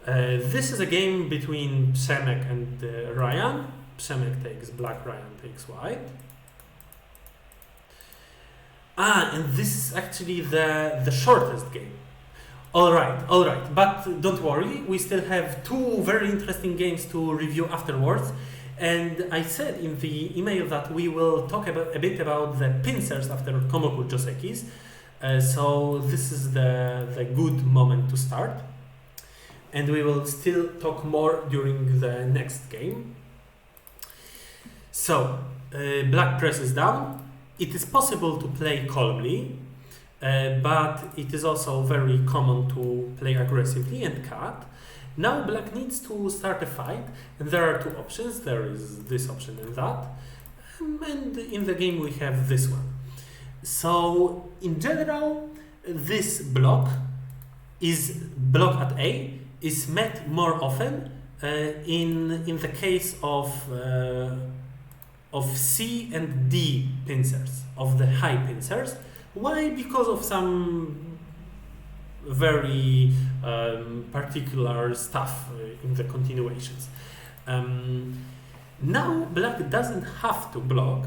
This is a game between Przemek and Ryan. Przemek takes black, Ryan takes white. And this is actually the shortest game. Alright, but don't worry, we still have two very interesting games to review afterwards. And I said in the email that we will talk a bit about the pincers after Komoku Josekis. So this is the good moment to start. And we will still talk more during the next game. So, black presses down. It is possible to play calmly, but it is also very common to play aggressively and cut. Now black needs to start a fight, and there are two options. There is this option and that. And in the game we have this one. So, in general, this block at A is met more often in the case of C and D pincers, of the high pincers. Why? Because of some very particular stuff in the continuations. Now black doesn't have to block.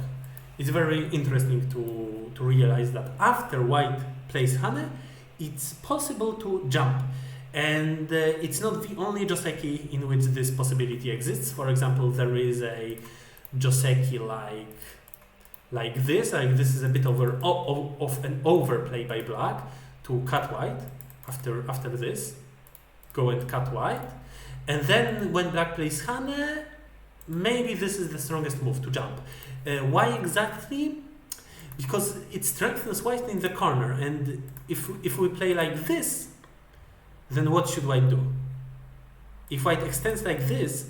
It's very interesting to realize that after white plays Hane, it's possible to jump. And it's not the only Joseki in which this possibility exists. For example, there is a Joseki like this. This is a bit of an overplay by black to cut white. After this, go and cut white. And then when black plays Hane, maybe this is the strongest move to jump. Why exactly? Because it strengthens white in the corner. And if we play like this, then what should white do? If white extends like this,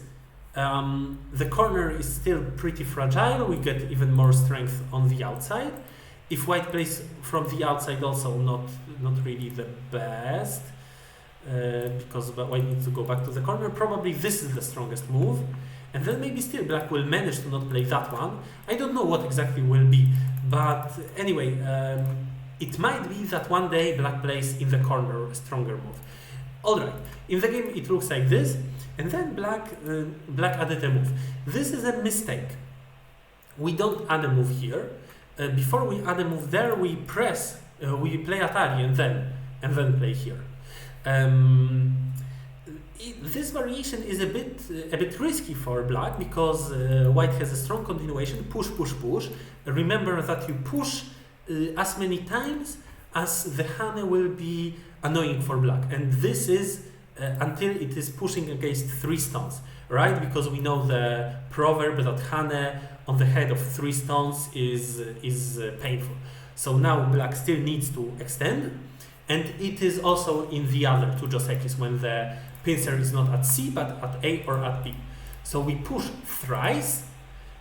the corner is still pretty fragile. We get even more strength on the outside. If white plays from the outside, also not really the best, because white needs to go back to the corner. Probably this is the strongest move, and then maybe still black will manage to not play that one. I don't know what exactly will be, but anyway, it might be that one day black plays in the corner a stronger move. Alright, in the game it looks like this, and then black added a move. This is a mistake. We don't add a move here. Before we add a move there, we play Atari and then play here. This variation is a bit risky for black because white has a strong continuation, push. Remember that you push as many times as the Hane will be annoying for black, and this is until it is pushing against 3 stones, right? Because we know the proverb that Hane on the head of 3 stones is painful. So now black still needs to extend, and it is also in the other two Josekis when the pincer is not at C but at A or at B. So we push thrice.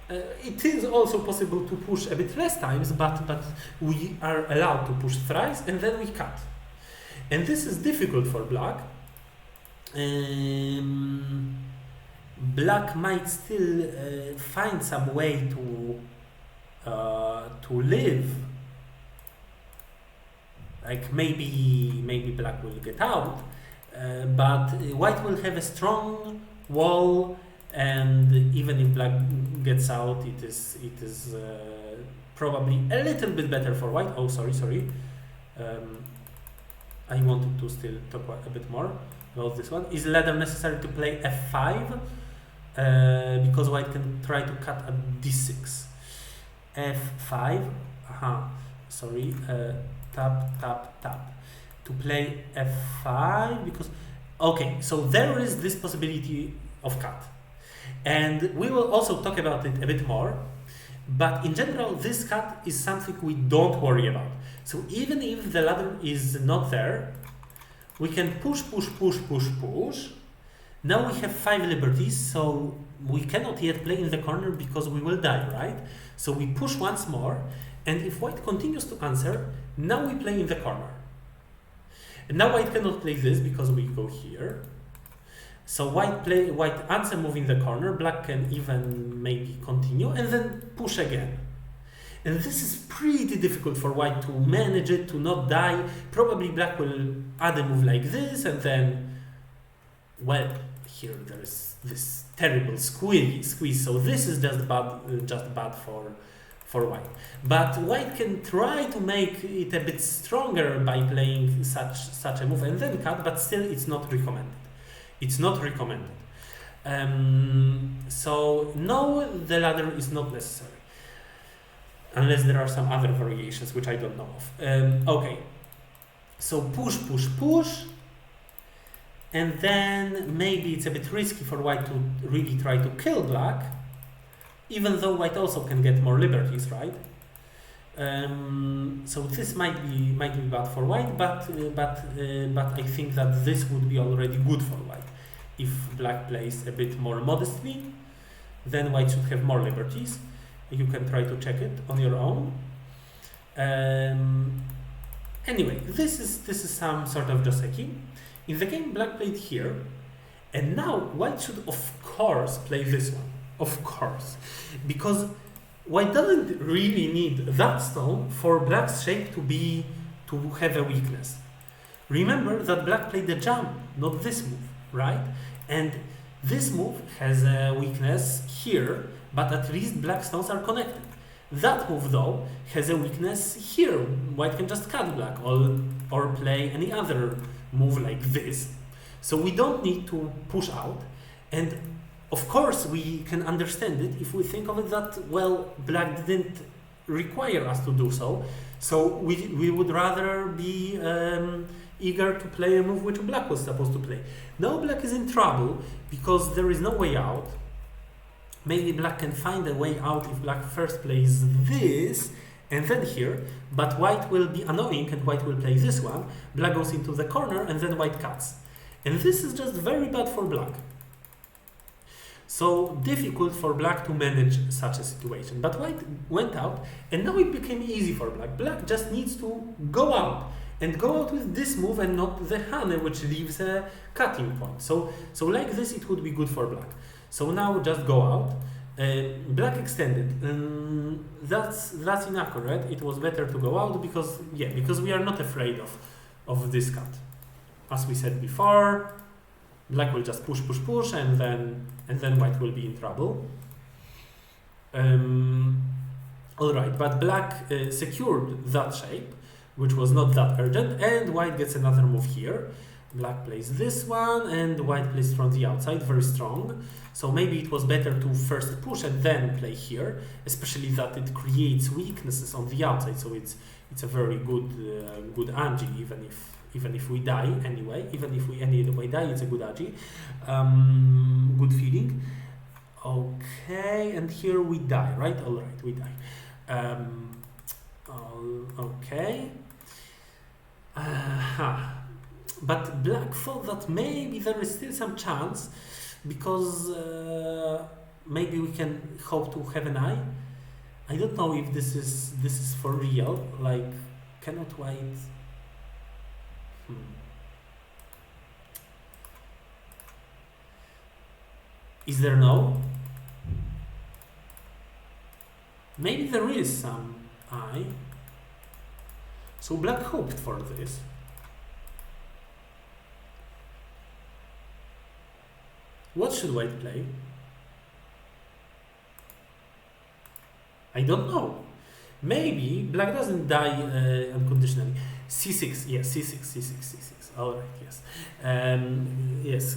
It is also possible to push a bit less times, but we are allowed to push thrice, and then we cut. And this is difficult for black. Black might still find some way to live. Like maybe black will get out, but white will have a strong wall. And even if black gets out, it is probably a little bit better for white. Oh, sorry. I wanted to still talk a bit more about this one. Is ladder necessary to play f5? Because white can try to cut at d6. f5. Sorry. Tap. To play f5 because... Okay, so there is this possibility of cut. And we will also talk about it a bit more, but in general this cut is something we don't worry about. So even if the ladder is not there, we can push. Now we have 5 liberties, so we cannot yet play in the corner because we will die, right? So we push once more, and if white continues to answer, now we play in the corner. And now white cannot play this because we go here. So white answer move in the corner, black can even maybe continue and then push again. And this is pretty difficult for white to manage it, to not die. Probably black will add a move like this and then well, here there is this terrible squeeze. So this is just bad for white. But white can try to make it a bit stronger by playing such a move and then cut, but still it's not recommended. It's not recommended. So no, the ladder is not necessary. Unless there are some other variations which I don't know of. Okay, so push, and then maybe it's a bit risky for white to really try to kill black, even though white also can get more liberties, right? So this might be bad for white, but I think that this would be already good for white. If black plays a bit more modestly, then white should have more liberties. You can try to check it on your own. Anyway, this is some sort of joseki. In the game, black played here, and now white should of course play this one. Of course, because white doesn't really need that stone for black's shape to have a weakness. Remember that black played the jump, not this move, right? And this move has a weakness here, but at least black stones are connected. That move though has a weakness here. White can just cut black or play any other move like this. So we don't need to push out. And of course we can understand it if we think of it that, well, black didn't require us to do so. So we would rather be eager to play a move which black was supposed to play. Now black is in trouble because there is no way out. Maybe black can find a way out if black first plays this and then here, but white will be annoying and white will play this one. Black goes into the corner and then white cuts. And this is just very bad for black. So difficult for black to manage such a situation. But white went out and now it became easy for black. Black just needs to go out and go out with this move and not the hane, which leaves a cutting point. So like this it would be good for black. So now just go out. Black extended. That's inaccurate. It was better to go out because we are not afraid of this cut. As we said before, black will just push, and then white will be in trouble. All right, but black secured that shape, which was not that urgent, and white gets another move here. Black plays this one, and white plays from the outside, very strong. So maybe it was better to first push and then play here, especially that it creates weaknesses on the outside. So it's a very good agi, even if we die anyway. Even if we anyway die, it's a good agi. Good feeling. Okay, and here we die, right? All right, we die. Okay. But black thought that maybe there is still some chance because maybe we can hope to have an eye. I don't know if this is for real. Like, cannot white. Is there no? Maybe there is some eye. So black hoped for this. What should white play? I don't know. Maybe black doesn't die unconditionally. C6, yes, C6. All right, yes. Yes,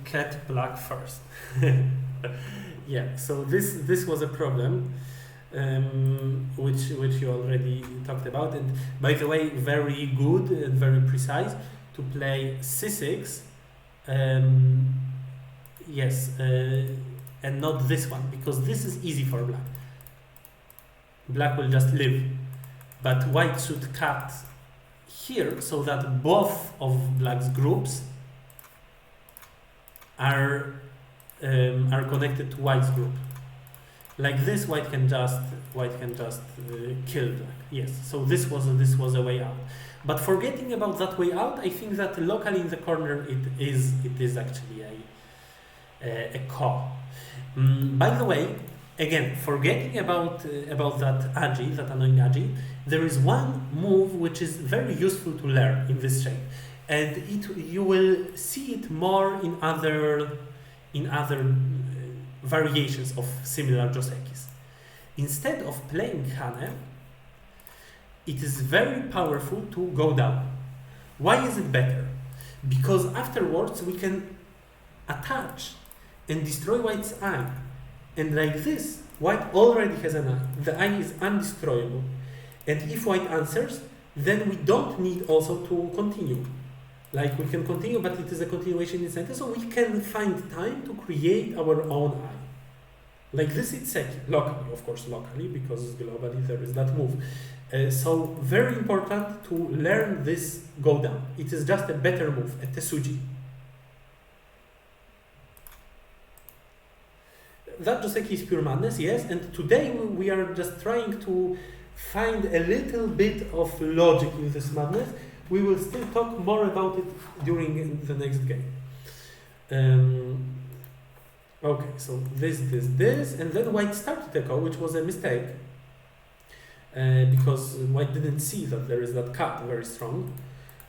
cat black first. Yeah, so this was a problem, which you already talked about. And by the way, very good and very precise to play C6. Yes, and not this one, because this is easy for black. Black will just live, but white should cut here so that both of black's groups are connected to white's group. Like this, white can just kill black. Yes, so this was a way out. But forgetting about that way out, I think that locally in the corner it is actually a call. By the way, again, forgetting about that agi, that annoying agi, there is one move which is very useful to learn in this shape. and you will see it more in other variations of similar josekis. Instead of playing Hane, it is very powerful to go down. Why is it better? Because afterwards we can attach and destroy white's eye. And like this, white already has an eye. The eye is undestroyable. And if white answers, then we don't need also to continue. Like we can continue, but it is a continuation in center, so we can find time to create our own eye. Like this it's seki, locally, of course, locally, because globally there is that move. So very important to learn this go down. It is just a better move, a tesuji. That joseki is pure madness, yes, and today we are just trying to find a little bit of logic in this madness. We will still talk more about it during the next game. Okay, so this, and then white started the call, which was a mistake, because white didn't see that there is that cut very strong.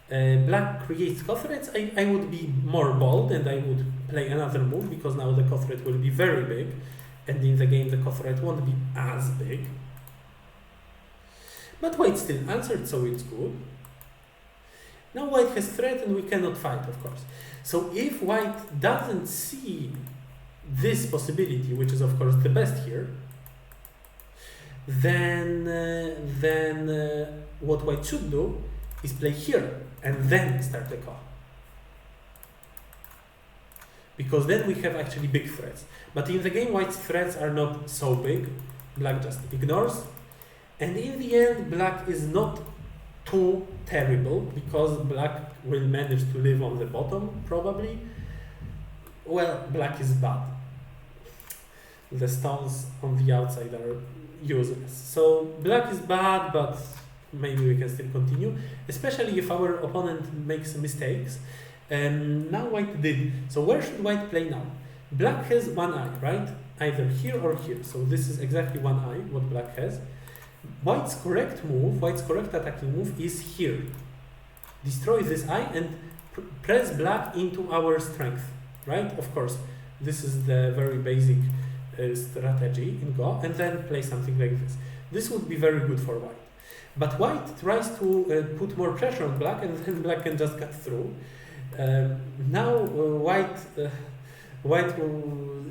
Black creates co-threats. I would be more bold and I would play another move, because now the co-threat will be very big, and in the game the co-threat won't be as big. But white still answered, so it's good. Now white has threat and we cannot fight, of course. So if white doesn't see this possibility, which is of course the best here, then what white should do is play here and then start the call. Because then we have actually big threats. But in the game, white's threats are not so big. Black just ignores. And in the end, black is not too terrible, because black will manage to live on the bottom, probably. Well, black is bad. The stones on the outside are useless. So black is bad, but maybe we can still continue, especially if our opponent makes mistakes. Now white did. So where should white play now? Black has one eye, right? Either here or here. So this is exactly one eye, what black has. White's correct move, white's correct attacking move is here. Destroy this eye and press black into our strength, right? Of course, this is the very basic strategy in Go, and then play something like this. This would be very good for white. But white tries to put more pressure on black, and then black can just cut through. Now white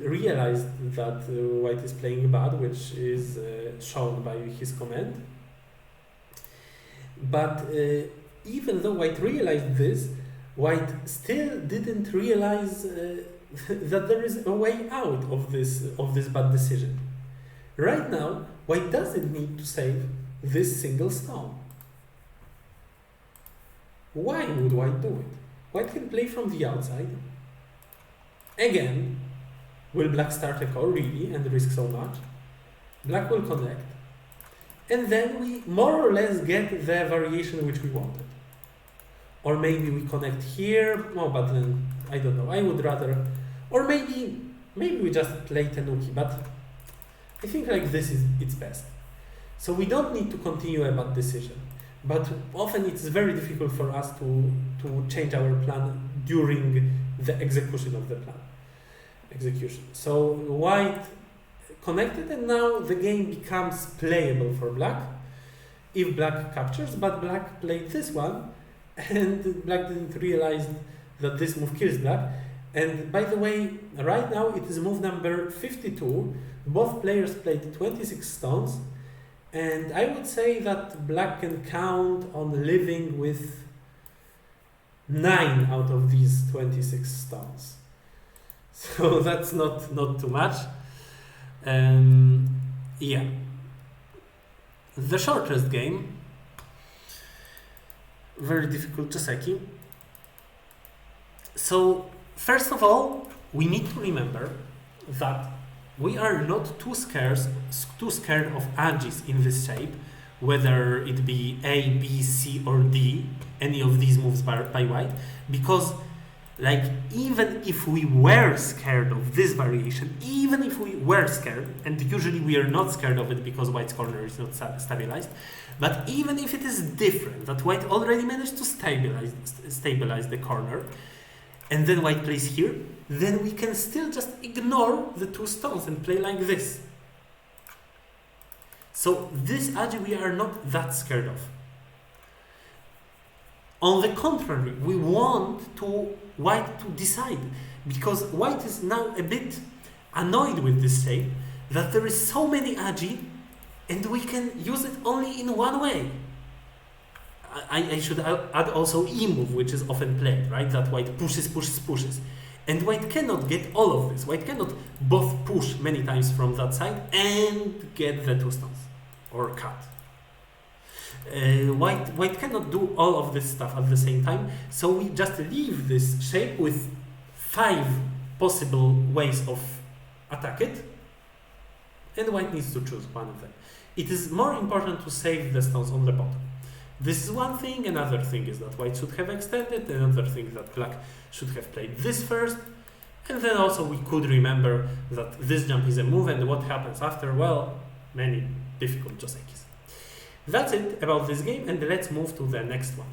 realized that white is playing bad, which is shown by his command. But even though white realized this, white still didn't realize that there is a way out of this bad decision. Right now, white doesn't need to save this single stone. Why would white do it? White can play from the outside. Again, will black start a call really and risk so much? Black will connect. And then we more or less get the variation which we wanted. Or maybe we connect here. No, but then, I don't know. I would rather... Or maybe we just play Tenuki, but I think like this is its best. So we don't need to continue a bad decision. But often it's very difficult for us to change our plan during the execution of the plan. So white connected, and now the game becomes playable for black if black captures, but black played this one and black didn't realize that this move kills black. And by the way, right now it is move number 52. Both players played 26 stones, and I would say that black can count on living with 9 out of these 26 stones. So that's not too much. Yeah. The shortest game, very difficult joseki. So first of all, we need to remember that we are not too scared of ajis in this shape, whether it be A, B, C, or D, any of these moves by white, because Like, even if we were scared of this variation, even if we were scared, and usually we are not scared of it because white's corner is not stabilized, but even if it is different, that white already managed to stabilize the corner, and then white plays here, then we can still just ignore the two stones and play like this. So this agi we are not that scared of. On the contrary, we want white to decide, because white is now a bit annoyed with this shape, that there is so many agi and we can use it only in one way. I should add also E move, which is often played, right? That white pushes. And white cannot get all of this. White cannot both push many times from that side and get the two stones, or cut. White cannot do all of this stuff at the same time, so we just leave this shape with 5 possible ways of attack it, and white needs to choose one of them. It is more important to save the stones on the bottom. This is one thing. Another thing is that white should have extended. Another thing that black should have played this first. And then also we could remember that this jump is a move, and what happens after? Well, many difficult josekis. That's it about this game, and let's move to the next one.